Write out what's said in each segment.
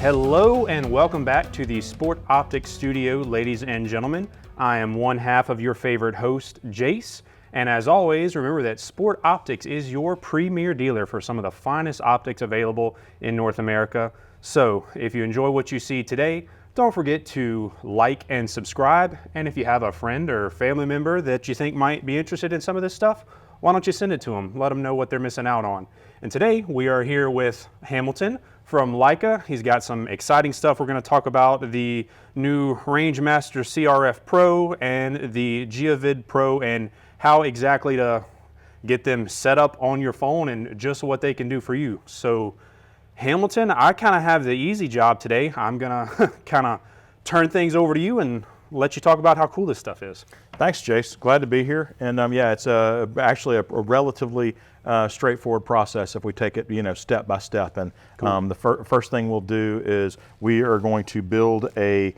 Hello and welcome back to the Sport Optics Studio, ladies and gentlemen. I am one half of your favorite host, Jace, and as always, remember that Sport Optics is your premier dealer for some of the finest optics available in North America. So if you enjoy what you see today, don't forget to like and subscribe, and if you have a friend or family member that you think might be interested in some of this stuff, why don't you send it to them? Let them know what they're missing out on. And today we are here with Hamilton from Leica. He's got some exciting stuff. We're going to talk about the new Rangemaster CRF Pro and the Geovid Pro and how exactly to get them set up on your phone and just what they can do for you. So Hamilton, I kind of have the easy job today. I'm going to kind of turn things over to you and let you talk about how cool this stuff is. Thanks, Jace. Glad to be here. And yeah, it's actually a relatively straightforward process if we take it, step by step. And cool. The first thing we'll do is we are going to build a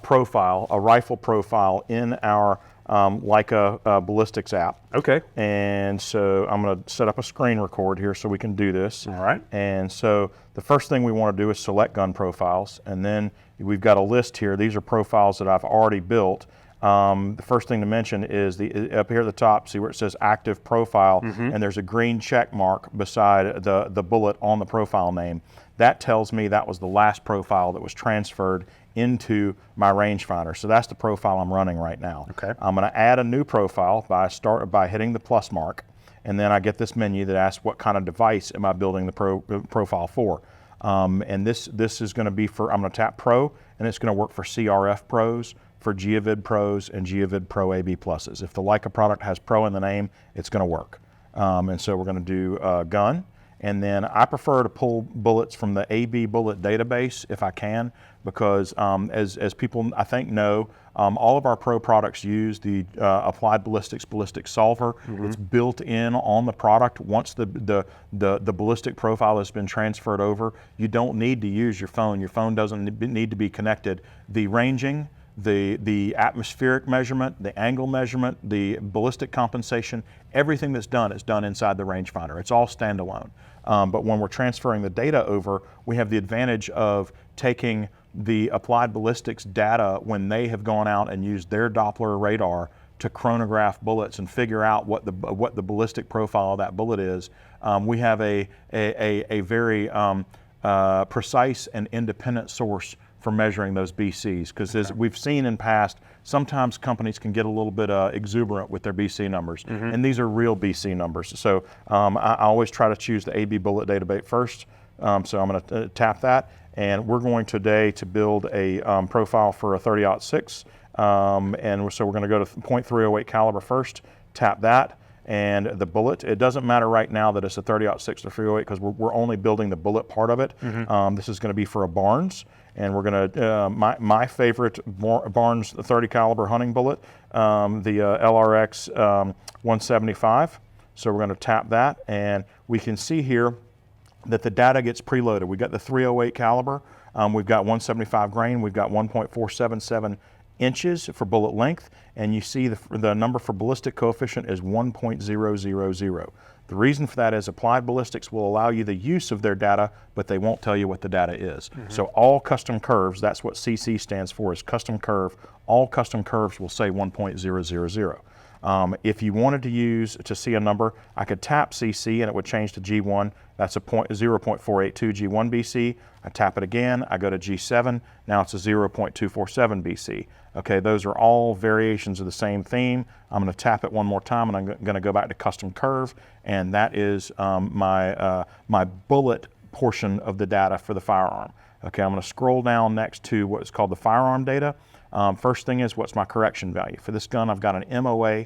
profile, a rifle profile in our Leica Ballistics app. Okay. And so I'm going to set up a screen record here so we can do this. All right. And so the first thing we want to do is select gun profiles, and then we've got a list here. These are profiles that I've already built. The first thing to mention is up here at the top, see where it says active profile, and there's a green check mark beside the bullet on the profile name. That tells me that was the last profile that was transferred into my rangefinder. So that's the profile I'm running right now. Okay. I'm going to add a new profile by hitting the plus mark, and then I get this menu that asks what kind of device am I building the profile for. And this is going to be I'm going to tap Pro, and it's going to work for CRF Pros, for Geovid Pros, and Geovid Pro AB Pluses. If the Leica product has Pro in the name, it's going to work. And so we're going to do gun. And then I prefer to pull bullets from the AB bullet database if I can, because as people I think know, all of our Pro products use the Applied Ballistics ballistic solver. It's built in on the product. Once the ballistic profile has been transferred over, you don't need to use your phone. Your phone doesn't need to be connected. The ranging, the atmospheric measurement, the angle measurement, the ballistic compensation, everything that's done is done inside the rangefinder. It's all standalone. But when we're transferring the data over, we have the advantage of taking the Applied Ballistics data when they have gone out and used their Doppler radar to chronograph bullets and figure out what the ballistic profile of that bullet is. We have a very precise and independent source for measuring those BCs, because as we've seen in past, sometimes companies can get a little bit exuberant with their BC numbers, and these are real BC numbers. So I always try to choose the AB bullet database first. So I'm going to tap that, and we're going today to build a profile for a 30-06, and so we're going to go to .308 caliber first, tap that, and the bullet. It doesn't matter right now that it's a 30-06 or 308 because we're only building the bullet part of it. This is going to be for a Barnes, and we're going to my favorite Barnes 30 caliber hunting bullet, the LRX 175. So we're going to tap that, and we can see here that the data gets preloaded. We've got the 308 caliber, we've got 175 grain, we've got 1.477 inches for bullet length, and you see the number for ballistic coefficient is 1.000. The reason for that is Applied Ballistics will allow you the use of their data, but they won't tell you what the data is. So all custom curves, that's what CC stands for, is custom curve. All custom curves will say 1.000. If you wanted to see a number, I could tap CC and it would change to G1. That's a 0.482 G1 BC. I tap it again, I go to G7, now it's a 0.247 BC. Okay, those are all variations of the same theme. I'm going to tap it one more time, and I'm going to go back to custom curve, and that is my bullet portion of the data for the firearm. Okay, I'm going to scroll down next to what is called the firearm data. First thing is, what's my correction value? For this gun, I've got an MOA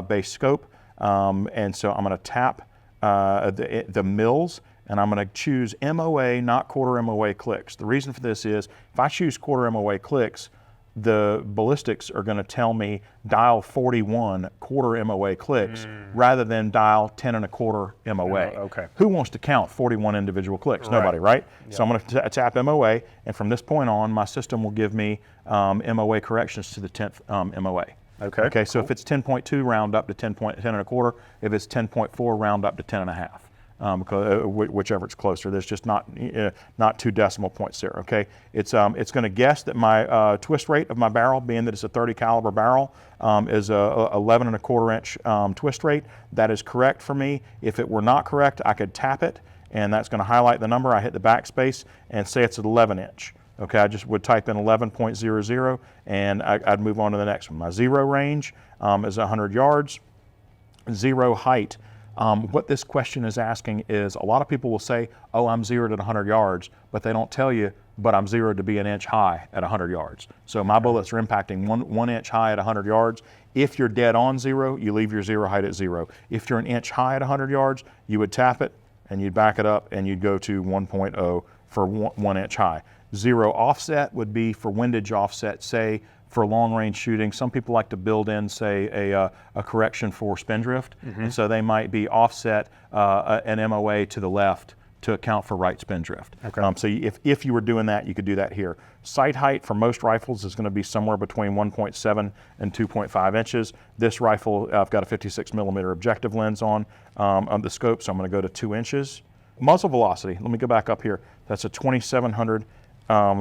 based scope, and so I'm going to tap the mils, and I'm going to choose MOA, not quarter MOA clicks. The reason for this is, if I choose quarter MOA clicks, the ballistics are going to tell me dial 41 quarter MOA clicks rather than dial 10 1/4 MOA. Okay. Who wants to count 41 individual clicks? Nobody, right? Yep. So I'm going to tap MOA, and from this point on, my system will give me MOA corrections to the 10th MOA. Okay. So cool. If it's 10.2, round up to 10 1/4. If it's 10.4, round up to 10 1/2. because whichever it's closer. There's just not 2 decimal points there. Okay, it's going to guess that my twist rate of my barrel, being that it's a 30 caliber barrel, is a 11 1/4 inch twist rate. That is correct for me. If it were not correct, I could tap it, and that's going to highlight the number. I hit the backspace and say it's an 11 inch. Okay, I just would type in 11.00, and I'd move on to the next one. My zero range is 100 yards. Zero height. What this question is asking is, a lot of people will say, oh, I'm zeroed at 100 yards, but they don't tell you, but I'm zeroed to be an inch high at 100 yards. So my bullets are impacting one inch high at 100 yards. If you're dead on zero, you leave your zero height at 0. If you're an inch high at 100 yards, you would tap it, and you'd back it up, and you'd go to 1.0 for 1 inch high. Zero offset would be for windage offset, say, for long range shooting. Some people like to build in, say, a correction for spindrift, and so they might be offset an MOA to the left to account for right spindrift. Okay. So if you were doing that, you could do that here. Sight height for most rifles is going to be somewhere between 1.7 and 2.5 inches. This rifle, I've got a 56 millimeter objective lens on the scope, so I'm going to go to 2 inches. Muzzle velocity, let me go back up here. That's a 2,700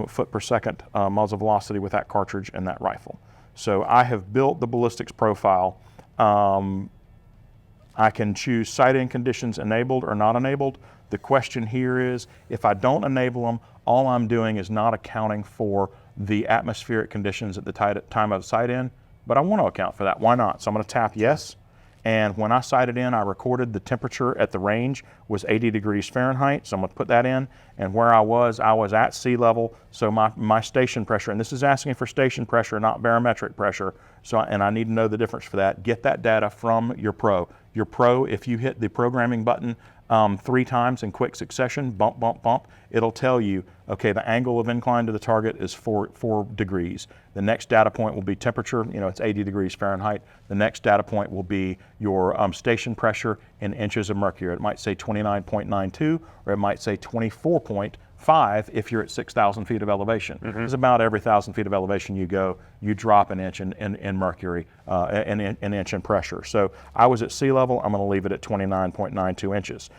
foot per second muzzle velocity with that cartridge and that rifle. So I have built the ballistics profile. I can choose sight-in conditions enabled or not enabled. The question here is, if I don't enable them, all I'm doing is not accounting for the atmospheric conditions at the time of sight-in, but I want to account for that. Why not? So I'm going to tap yes. And when I sighted in, I recorded the temperature at the range was 80 degrees Fahrenheit. So I'm going to put that in. And where I was at sea level. So my station pressure, and this is asking for station pressure, not barometric pressure. So, and I need to know the difference for that. Get that data from your pro. Your pro, if you hit the programming button 3 times in quick succession, bump, bump, bump, it'll tell you, okay, the angle of incline to the target is 4 degrees. The next data point will be temperature, it's 80 degrees Fahrenheit. The next data point will be your station pressure in inches of mercury. It might say 29.92, or it might say 24.5 if you're at 6,000 feet of elevation. Because about every 1,000 feet of elevation you go, you drop an inch in mercury, an inch in pressure. So I was at sea level, I'm going to leave it at 29.92 inches.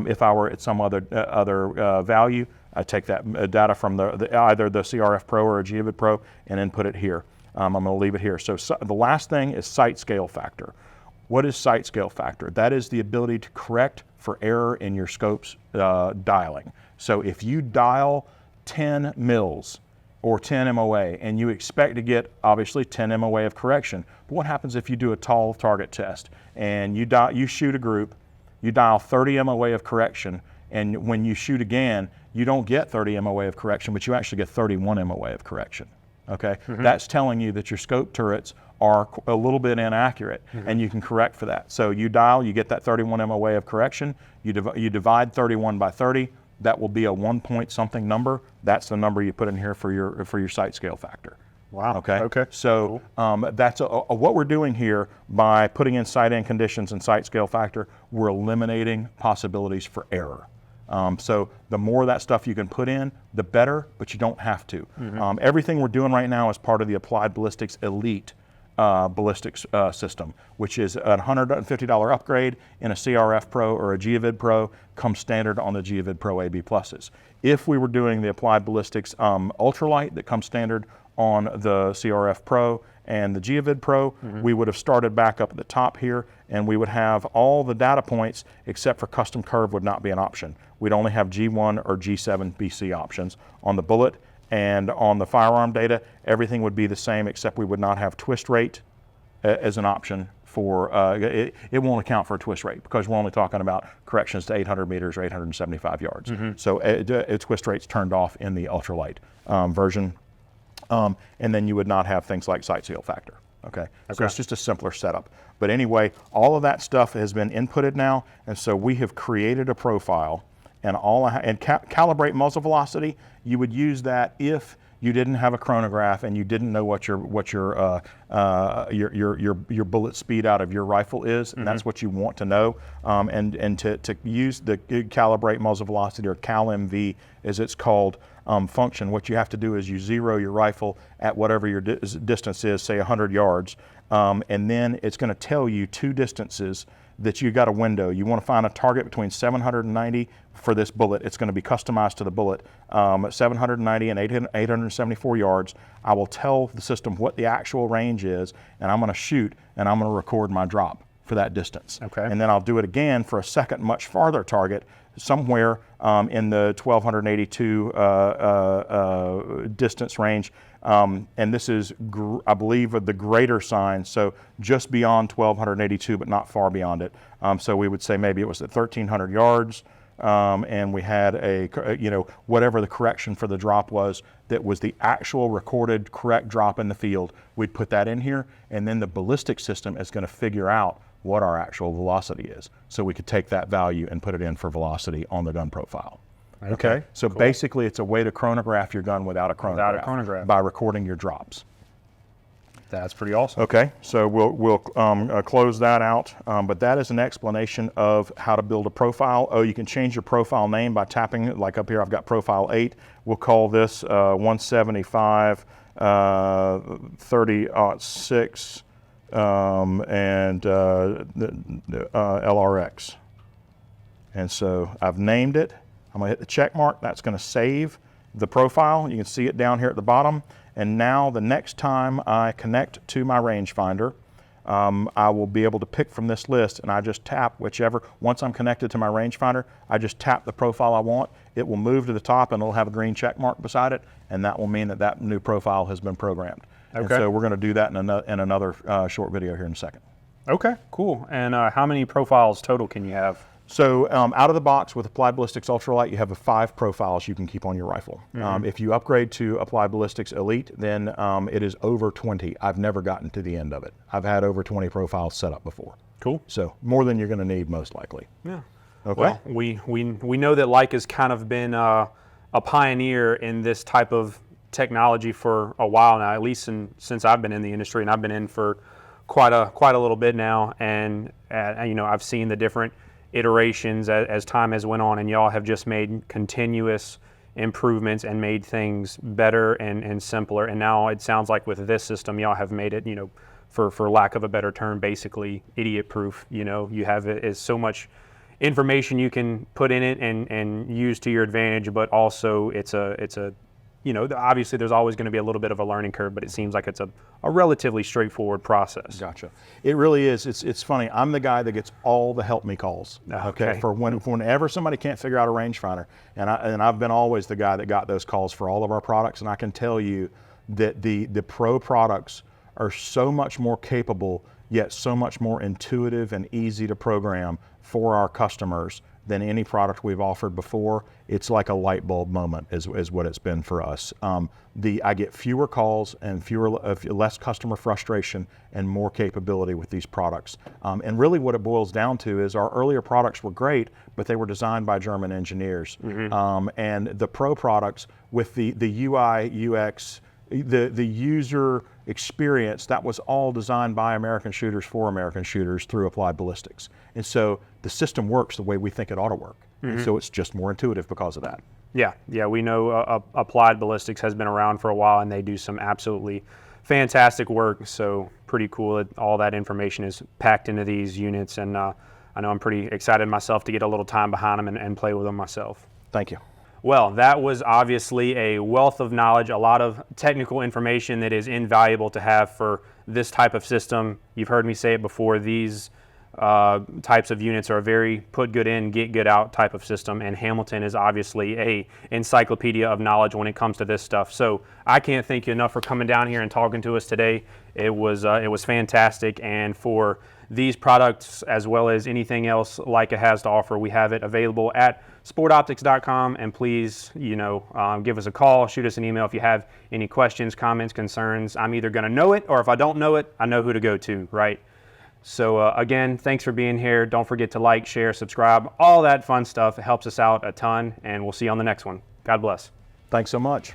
If I were at some other value, I take that data from either the CRF Pro or a Geovid Pro and input it here. I'm going to leave it here. So the last thing is sight scale factor. What is sight scale factor? That is the ability to correct for error in your scope's dialing. So if you dial 10 mils or 10 MOA and you expect to get obviously 10 MOA of correction, but what happens if you do a tall target test and you shoot a group, you dial 30 MOA of correction, and when you shoot again, you don't get 30 MOA of correction, but you actually get 31 MOA of correction. Okay, that's telling you that your scope turrets are a little bit inaccurate, and you can correct for that. So you dial, you get that 31 MOA of correction, you divide 31 by 30, that will be a 1 point something number. That's the number you put in here for your sight scale factor. Wow. Okay. Okay. So that's what we're doing here by putting in sight-in conditions and sight scale factor. We're eliminating possibilities for error. So the more of that stuff you can put in, the better, but you don't have to. Everything we're doing right now is part of the Applied Ballistics Elite ballistics system, which is a $150 upgrade in a CRF Pro or a Geovid Pro, comes standard on the Geovid Pro AB Pluses. If we were doing the Applied Ballistics Ultralight that comes standard on the CRF Pro and the Geovid Pro, we would have started back up at the top here, and we would have all the data points except for custom curve would not be an option. We'd only have G1 or G7 BC options on the bullet, and on the firearm data, everything would be the same except we would not have twist rate as an option for, it won't account for a twist rate because we're only talking about corrections to 800 meters or 875 yards. So twist rate's turned off in the ultralight version. And then you would not have things like sight scale factor. Okay, so it's just a simpler setup. But anyway, all of that stuff has been inputted now, and so we have created a profile, and calibrate muzzle velocity. You would use that if you didn't have a chronograph and you didn't know what your bullet speed out of your rifle is, and that's what you want to know. And to use the calibrate muzzle velocity, or CalMV as it's called, function, what you have to do is you zero your rifle at whatever your distance is, say 100 yards, and then it's going to tell you 2 distances that you got a window. You want to find a target between 790 for this bullet. It's going to be customized to the bullet. 790 and 874 yards. I will tell the system what the actual range is, and I'm going to shoot, and I'm going to record my drop for that distance. Okay. And then I'll do it again for a second, much farther target, somewhere in the 1282 distance range. And this is, I believe, the greater sign, so just beyond 1282, but not far beyond it. So we would say maybe it was at 1300 yards, and we had whatever the correction for the drop was, that was the actual recorded correct drop in the field. We'd put that in here, and then the ballistic system is going to figure out what our actual velocity is. So we could take that value and put it in for velocity on the gun profile. Okay, so cool. Basically it's a way to chronograph your gun without a chronograph, by recording your drops. That's pretty awesome. Okay, so we'll close that out, but that is an explanation of how to build a profile. Oh, you can change your profile name by tapping, like up here I've got profile 8. We'll call this 175 30-06 and LRX. And so I've named it. I'm going to hit the check mark. That's going to save the profile. You can see it down here at the bottom. And now the next time I connect to my rangefinder, I will be able to pick from this list, and I just tap whichever. Once I'm connected to my rangefinder, I just tap the profile I want. It will move to the top, and it'll have a green check mark beside it, and that will mean that that new profile has been programmed. Okay. And so we're going to do that in another short video here in a second. Okay, cool. And how many profiles total can you have? So out of the box with Applied Ballistics Ultralight, you have 5 profiles you can keep on your rifle. Mm-hmm. If you upgrade to Applied Ballistics Elite, then it is over 20. I've never gotten to the end of it. I've had over 20 profiles set up before. Cool. So more than you're going to need, most likely. Yeah. Okay. Well, we know that Leica's kind of been a pioneer in this type of technology for a while now, at least since I've been in the industry, and I've been in for quite a little bit now. And I've seen the different iterations as time has went on, and y'all have just made continuous improvements and made things better and simpler. And now it sounds like with this system, y'all have made it, for lack of a better term, basically idiot proof. You have it as so much information you can put in it and use to your advantage, but also it's a obviously there's always going to be a little bit of a learning curve, but it seems like it's a relatively straightforward process. Gotcha. It really is. It's funny. I'm the guy that gets all the help me calls. Okay. For whenever somebody can't figure out a rangefinder, and I've been always the guy that got those calls for all of our products, and I can tell you that the pro products are so much more capable, yet so much more intuitive and easy to program for our customers than any product we've offered before. It's like a light bulb moment is what it's been for us. I get fewer calls and less customer frustration and more capability with these products. And really what it boils down to is our earlier products were great, but they were designed by German engineers. Mm-hmm. And the pro products with the UI, UX, the user experience, that was all designed by American shooters for American shooters through Applied Ballistics. And so the system works the way we think it ought to work. Mm-hmm. And so it's just more intuitive because of that. Yeah, we know Applied Ballistics has been around for a while, and they do some absolutely fantastic work. So pretty cool that all that information is packed into these units. And I know I'm pretty excited myself to get a little time behind them and play with them myself. Thank you. Well, that was obviously a wealth of knowledge, a lot of technical information that is invaluable to have for this type of system. You've heard me say it before, these types of units are a very put good in, get good out type of system, and Hamilton is obviously a encyclopedia of knowledge when it comes to this stuff. So I can't thank you enough for coming down here and talking to us today. It was fantastic, and for these products as well as anything else Leica has to offer, we have it available at SportOptics.com, and please, give us a call, shoot us an email if you have any questions, comments, concerns. I'm either going to know it, or if I don't know it, I know who to go to, right? So again, thanks for being here. Don't forget to like, share, subscribe, all that fun stuff. It helps us out a ton, and we'll see you on the next one. God bless. Thanks so much.